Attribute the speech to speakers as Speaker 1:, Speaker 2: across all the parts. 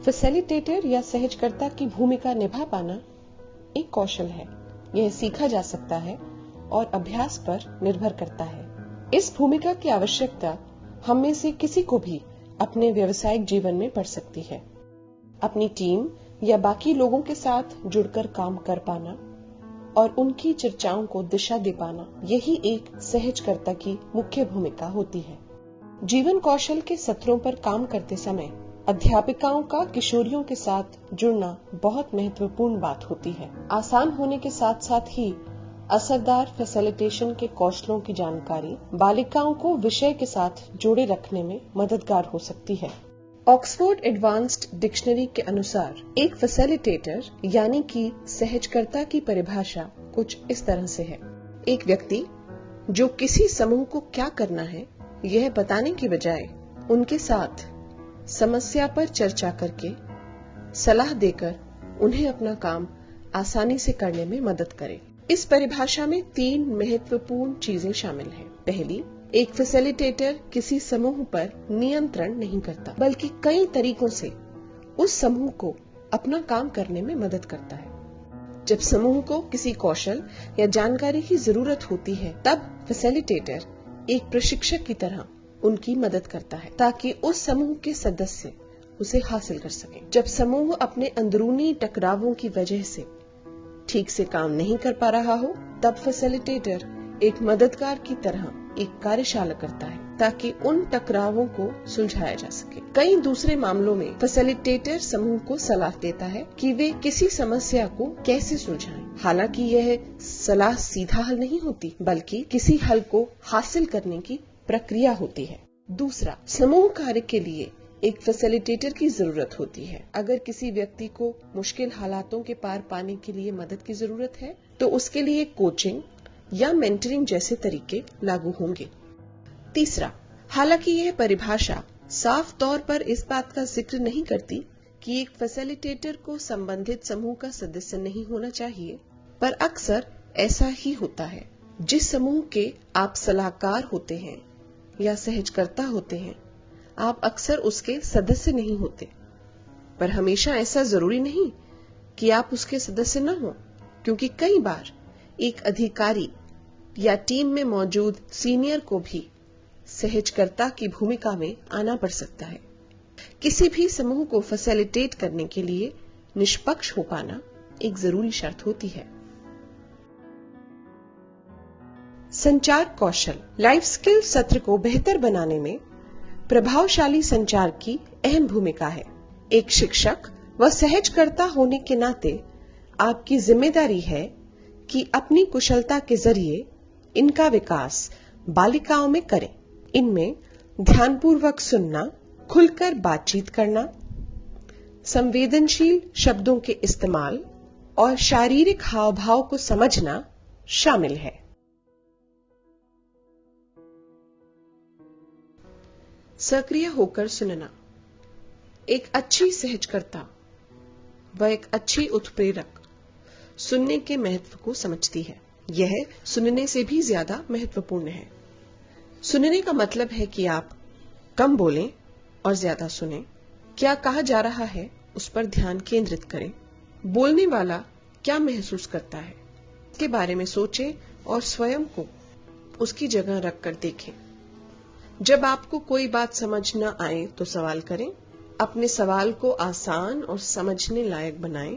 Speaker 1: Facilitator या सहजकर्ता की भूमिका निभा पाना एक कौशल है। यह सीखा जा सकता है और अभ्यास पर निर्भर करता है। इस भूमिका की आवश्यकता हम में से किसी को भी अपने व्यवसायिक जीवन में पड़ सकती है। अपनी टीम या बाकी लोगों के साथ जुड़कर काम कर पाना और उनकी चर्चाओं को दिशा दे पाना, यही एक सहजकर्ता की मुख्य भूमिका होती है। जीवन कौशल के सत्रों पर काम करते समय अध्यापिकाओं का किशोरियों के साथ जुड़ना बहुत महत्वपूर्ण बात होती है। आसान होने के साथ साथ ही असरदार फैसिलिटेशन के कौशलों की जानकारी बालिकाओं को विषय के साथ जोड़े रखने में मददगार हो सकती है। ऑक्सफोर्ड एडवांस्ड डिक्शनरी के अनुसार एक फैसिलिटेटर यानी कि सहजकर्ता की परिभाषा कुछ इस तरह से है। एक व्यक्ति जो किसी समूह को क्या करना है यह बताने की बजाय उनके साथ समस्या पर चर्चा करके सलाह देकर उन्हें अपना काम आसानी से करने में मदद करे। इस परिभाषा में 3 महत्वपूर्ण चीजें शामिल हैं। पहली, एक फैसिलिटेटर किसी समूह पर नियंत्रण नहीं करता, बल्कि कई तरीकों से उस समूह को अपना काम करने में मदद करता है। जब समूह को किसी कौशल या जानकारी की जरूरत होती है, तब फैसिलिटेटर एक प्रशिक्षक की तरह उनकी मदद करता है ताकि उस समूह के सदस्य उसे हासिल कर सकें। जब समूह अपने अंदरूनी टकरावों की वजह से ठीक से काम नहीं कर पा रहा हो, तब फैसिलिटेटर एक मददगार की तरह एक कार्यशाला करता है ताकि उन टकरावों को सुलझाया जा सके। कई दूसरे मामलों में फैसिलिटेटर समूह को सलाह देता है कि वे किसी समस्या को कैसे सुलझाएं। हालांकि यह सलाह सीधा हल नहीं होती, बल्कि किसी हल को हासिल करने की प्रक्रिया होती है। दूसरा, समूह कार्य के लिए एक फैसिलिटेटर की जरूरत होती है। अगर किसी व्यक्ति को मुश्किल हालातों के पार पाने के लिए मदद की जरूरत है, तो उसके लिए कोचिंग या मेंटरिंग जैसे तरीके लागू होंगे। तीसरा, हालांकि यह परिभाषा साफ तौर पर इस बात का जिक्र नहीं करती कि एक फैसिलिटेटर को संबंधित समूह का सदस्य नहीं होना चाहिए, पर अक्सर ऐसा ही होता है। जिस समूह के आप सलाहकार होते हैं या सहजकर्ता होते हैं, आप अक्सर उसके सदस्य नहीं होते, पर हमेशा ऐसा जरूरी नहीं कि आप उसके सदस्य न हो, क्योंकि कई बार एक अधिकारी या टीम में मौजूद सीनियर को भी सहजकर्ता की भूमिका में आना पड़ सकता है। किसी भी समूह को फैसिलिटेट करने के लिए निष्पक्ष हो पाना एक जरूरी शर्त होती है। संचार कौशल। लाइफ स्किल सत्र को बेहतर बनाने में प्रभावशाली संचार की अहम भूमिका है। एक शिक्षक व सहजकर्ता होने के नाते आपकी जिम्मेदारी है कि अपनी कुशलता के जरिए इनका विकास बालिकाओं में करें। इनमें ध्यानपूर्वक सुनना, खुलकर बातचीत करना, संवेदनशील शब्दों के इस्तेमाल और शारीरिक हाव भाव को समझना शामिल है। सक्रिय होकर सुनना। एक अच्छी सहजकर्ता व एक अच्छी उत्प्रेरक सुनने के महत्व को समझती है। यह सुनने से भी ज्यादा महत्वपूर्ण है। सुनने का मतलब है कि आप कम बोलें और ज्यादा सुनें। क्या कहा जा रहा है उस पर ध्यान केंद्रित करें। बोलने वाला क्या महसूस करता है इसके बारे में सोचें और स्वयं को उसकी जगह रखकर देखें। जब आपको कोई बात समझ न आए तो सवाल करें। अपने सवाल को आसान और समझने लायक बनाएं।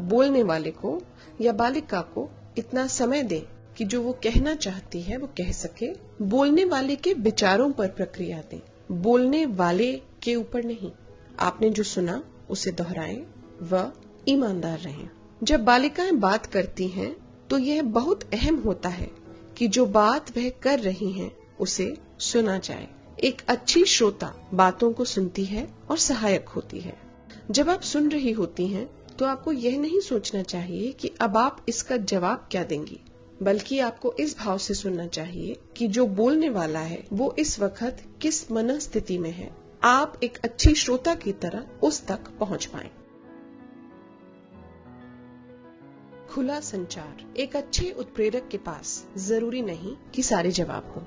Speaker 1: बोलने वाले को या बालिका को इतना समय दें कि जो वो कहना चाहती है वो कह सके। बोलने वाले के विचारों पर प्रक्रिया दें, बोलने वाले के ऊपर नहीं। आपने जो सुना उसे दोहराएं व ईमानदार रहें। जब बालिकाएं बात करती हैं तो यह बहुत अहम होता है कि जो बात वह कर रही हैं उसे सुना जाए। एक अच्छी श्रोता बातों को सुनती है और सहायक होती है। जब आप सुन रही होती हैं तो आपको यह नहीं सोचना चाहिए कि अब आप इसका जवाब क्या देंगी, बल्कि आपको इस भाव से सुनना चाहिए कि जो बोलने वाला है वो इस वक्त किस मनस्थिति में है। आप एक अच्छी श्रोता की तरह उस तक पहुंच पाएं। खुला संचार। एक अच्छे उत्प्रेरक के पास जरूरी नहीं कि सारे जवाब हों।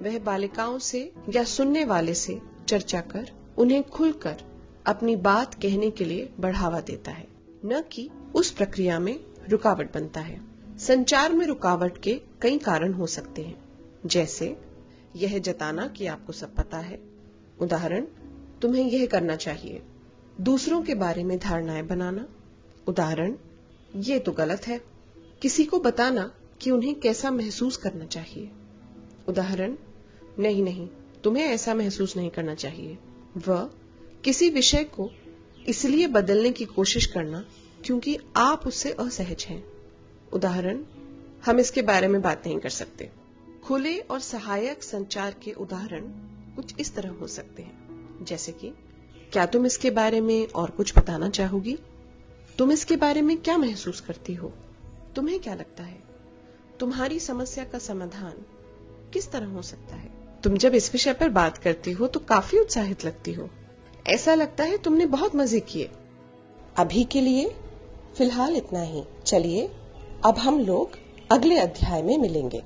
Speaker 1: वह बालिकाओं से या सुनने वाले से चर्चा कर उन्हें खुलकर अपनी बात कहने के लिए बढ़ावा देता है, न कि उस प्रक्रिया में रुकावट बनता है। संचार में रुकावट के कई कारण हो सकते हैं, जैसे यह जताना कि आपको सब पता है। उदाहरण, तुम्हें यह करना चाहिए। दूसरों के बारे में धारणाएं बनाना। उदाहरण, ये तो गलत है। किसी को बताना कि उन्हें कैसा महसूस करना चाहिए। उदाहरण, नहीं नहीं, तुम्हें ऐसा महसूस नहीं करना चाहिए। वह किसी विषय को इसलिए बदलने की कोशिश करना क्योंकि आप उससे असहज हैं। उदाहरण, हम इसके बारे में बात नहीं कर सकते। खुले और सहायक संचार के उदाहरण कुछ इस तरह हो सकते हैं, जैसे कि क्या तुम इसके बारे में और कुछ बताना चाहोगी? तुम इसके बारे में क्या महसूस करती हो? तुम्हें क्या लगता है? तुम्हारी समस्या का समाधान किस तरह हो सकता है? तुम जब इस विषय पर बात करती हो तो काफी उत्साहित लगती हो। ऐसा लगता है तुमने बहुत मजे किए। अभी के लिए फिलहाल इतना ही। चलिए अब हम लोग अगले अध्याय में मिलेंगे।